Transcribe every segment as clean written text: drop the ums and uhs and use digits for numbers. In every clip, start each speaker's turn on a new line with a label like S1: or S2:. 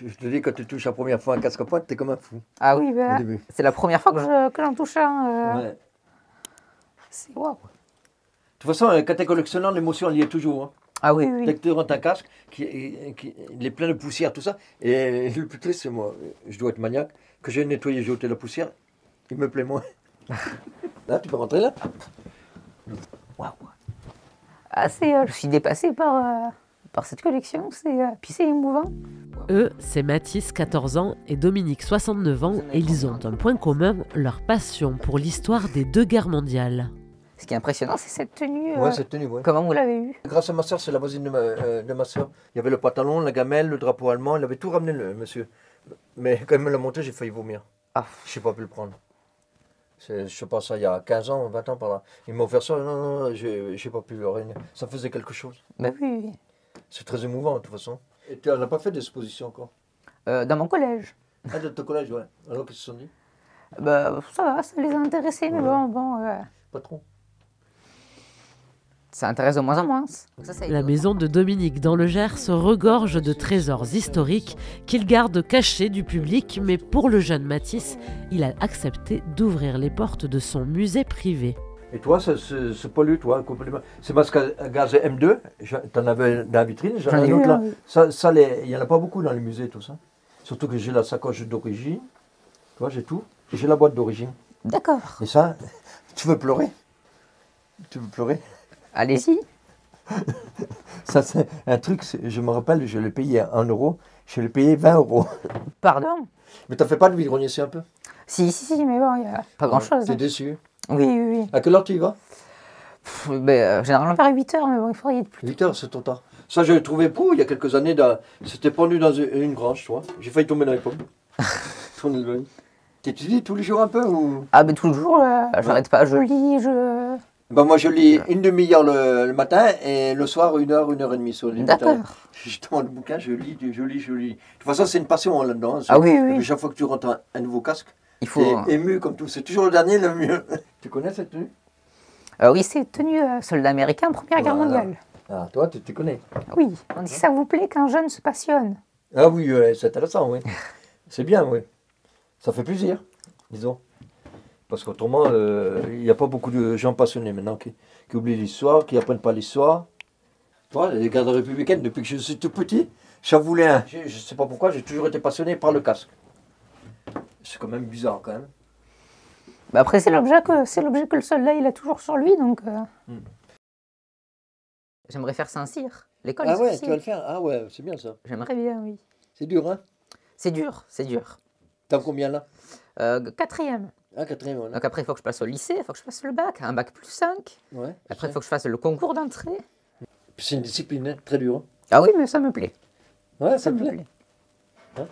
S1: Je te dis, quand tu touches la première fois un casque à pointe, t'es comme un fou.
S2: Ah oui,
S1: Au début.
S2: c'est la première fois que j'en touche un.
S1: Ouais.
S2: C'est waouh.
S1: De toute façon, quand t'es collectionneur, l'émotion, elle y est toujours. Hein.
S2: Ah oui,
S1: Dès
S2: oui.
S1: que tu rentres un casque, il est plein de poussière, tout ça. Et le plus triste, c'est moi. Je dois être maniaque. Que j'ai nettoyé, j'ai ôté la poussière, il me plaît moins. Là, tu peux rentrer là.
S2: Waouh. Ah, je suis dépassé par cette collection. Puis c'est émouvant.
S3: Eux, c'est Mathis, 14 ans, et Dominique, 69 ans, et ils ont un point commun, leur passion pour l'histoire des deux guerres mondiales.
S2: Ce qui est impressionnant, c'est cette tenue.
S1: Ouais, cette tenue, ouais.
S2: Comment vous l'avez eue?
S1: Grâce à ma soeur, c'est la voisine de ma soeur. Il y avait le pantalon, la gamelle, le drapeau allemand, il avait tout ramené, le monsieur. Mais quand il me l'a monté, j'ai failli vomir.
S2: Ah.
S1: Je n'ai pas pu le prendre. Je sais pas, ça il y a 15 ans, 20 ans par là. Il m'a offert ça, non, j'ai pas pu le réunir. Ça faisait quelque chose.
S2: Bah oui, oui.
S1: C'est très émouvant de toute façon. Et tu n'as pas fait d'exposition encore?
S2: Dans mon collège.
S1: Ah, de ton collège, ouais. Alors qu'est-ce qu'ils se sont dit?
S2: Bah ça va, ça les a intéressés, mais bon.
S1: Pas trop.
S2: Ça intéresse de moins en moins.
S3: La maison de Dominique dans le Gers se regorge de trésors historiques qu'il garde cachés du public, mais pour le jeune Mathis, il a accepté d'ouvrir les portes de son musée privé.
S1: Et toi, c'est pas lu, toi, complètement. C'est masque à gaz M2, t'en avais dans la vitrine, j'en ai un autre là. Il n'y en a pas beaucoup dans les musées, tout ça. Surtout que j'ai la sacoche d'origine, tu vois, j'ai tout. Et j'ai la boîte d'origine.
S2: D'accord.
S1: Et ça, tu veux pleurer? Tu veux pleurer?
S2: Allez-y.
S1: Ça, c'est un truc, je me rappelle, je l'ai payé 1 euro, je l'ai payé 20 euros.
S2: Pardon?
S1: Mais t'as fait pas de vide-grenier un peu?
S2: Si, mais bon, il n'y a pas grand-chose.
S1: T'es déçu?
S2: Oui.
S1: À quelle heure tu y vas?
S2: Généralement vers 8 h, mais bon, il faudrait y être plus.
S1: 8 heures, c'est ton temps. Ça, je l'ai trouvé pour il y a quelques années, c'était pendu dans une grange, tu vois. J'ai failli tomber dans les pommes. T'étudies tous les jours un peu ou?
S2: Ah, mais tout le jour, j'arrête pas, je lis,
S1: Ben moi, je lis une demi-heure le matin et le soir, 1 heure, 1 heure et demie sur les
S2: D'accord.
S1: Justement, le bouquin, je lis. De toute façon, c'est une passion là-dedans. Hein.
S2: Ah oui.
S1: Et puis, chaque fois que tu rentres un nouveau casque,
S2: il faut.
S1: T'es ému comme tout. C'est toujours le dernier, le mieux. Tu connais cette tenue?
S2: Oui, c'est tenue soldat américain, Première Guerre mondiale.
S1: Ah, toi, tu connais?
S2: Oui, on dit ça vous plaît qu'un jeune se passionne.
S1: Ah oui, c'est intéressant, oui. C'est bien, oui. Ça fait plaisir, disons. Parce qu'autrement, il n'y a pas beaucoup de gens passionnés maintenant qui oublient l'histoire, qui n'apprennent pas l'histoire. Toi, les gardes républicaines, depuis que je suis tout petit, j'en voulais un. Je ne sais pas pourquoi, j'ai toujours été passionné par le casque. C'est quand même bizarre, quand même.
S2: Bah après, c'est l'objet que le soldat il a toujours sur lui, donc. J'aimerais faire Saint-Cyr. L'école.
S1: Ah ouais, tu vas le faire? Ah ouais, c'est bien ça.
S2: J'aimerais bien, oui.
S1: C'est dur, hein?
S2: C'est dur.
S1: T'as combien là?
S2: 4e.
S1: Ah, 4e, voilà.
S2: Donc après, il faut que je passe au lycée, il faut que je fasse le bac, un bac +5.
S1: Ouais.
S2: Après, il faut que je fasse le concours d'entrée.
S1: C'est une discipline hein, très dure.
S2: Ah oui, mais ça me plaît.
S1: Ouais, ça me plaît. Hein?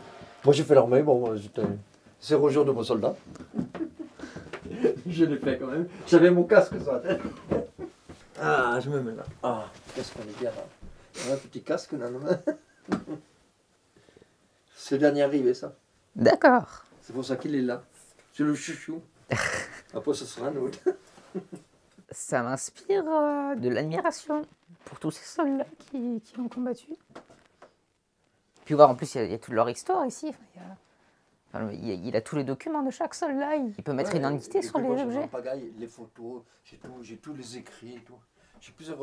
S1: Moi, j'ai fait l'armée, bon, j'étais 0 jour de mon soldat. Je l'ai fait quand même. J'avais mon casque sur la tête. Ah, je me mets là. Ah, qu'est-ce qu'on est bien là. Un petit casque dans la main. C'est le dernier arrivé, ça.
S2: D'accord.
S1: C'est pour ça qu'il est là. C'est le chouchou. Après, ce sera un autre.
S2: Ça m'inspire de l'admiration pour tous ces soldats qui ont combattu. Puis voir, en plus, il y a toute leur histoire ici. Il a tous les documents de chaque soldat. Il peut mettre une identité sur les objets.
S1: Les photos, j'ai tous les écrits et tout. J'ai plusieurs...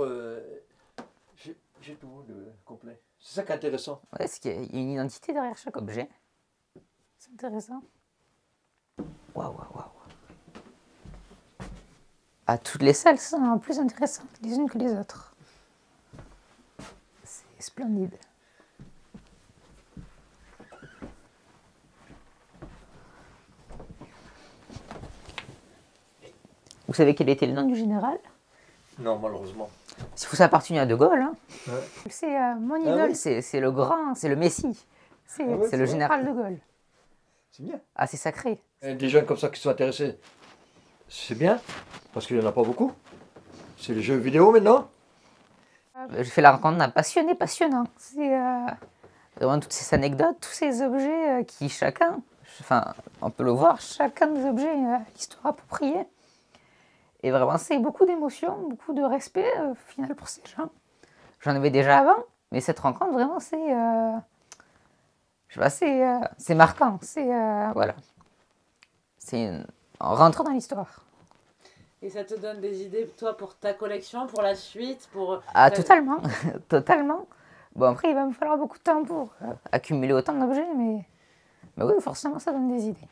S1: j'ai tout de complet. C'est ça qui est intéressant.
S2: Ouais, parce qu'il y a une identité derrière chaque objet. C'est intéressant. Waouh. Ah, toutes les salles sont plus intéressantes les unes que les autres. C'est splendide. Vous savez quel était le nom du général?
S1: Non, malheureusement.
S2: Ça appartenait à De Gaulle. Hein.
S1: Ouais.
S2: C'est mon idole, oui. C'est le grand, c'est le Messie. C'est le général De Gaulle.
S1: C'est bien.
S2: Ah, c'est sacré.
S1: Et des jeunes comme ça qui sont intéressés, c'est bien, parce qu'il n'y en a pas beaucoup. C'est les jeux vidéo maintenant.
S2: J'ai fait la rencontre d'un passionné passionnant. C'est vraiment toutes ces anecdotes, tous ces objets qui chacun, enfin, on peut le voir, chacun des objets a l'histoire appropriée. Et vraiment, c'est beaucoup d'émotions, beaucoup de respect, au final, pour ces gens. J'en avais déjà avant, mais cette rencontre, vraiment, c'est... Je sais pas, c'est marquant. Voilà. On rentre dans l'histoire.
S3: Et ça te donne des idées, toi, pour ta collection, pour la suite, pour...
S2: Ah, totalement. Totalement. Bon, après, il va me falloir beaucoup de temps pour accumuler autant d'objets, mais oui, forcément, ça donne des idées.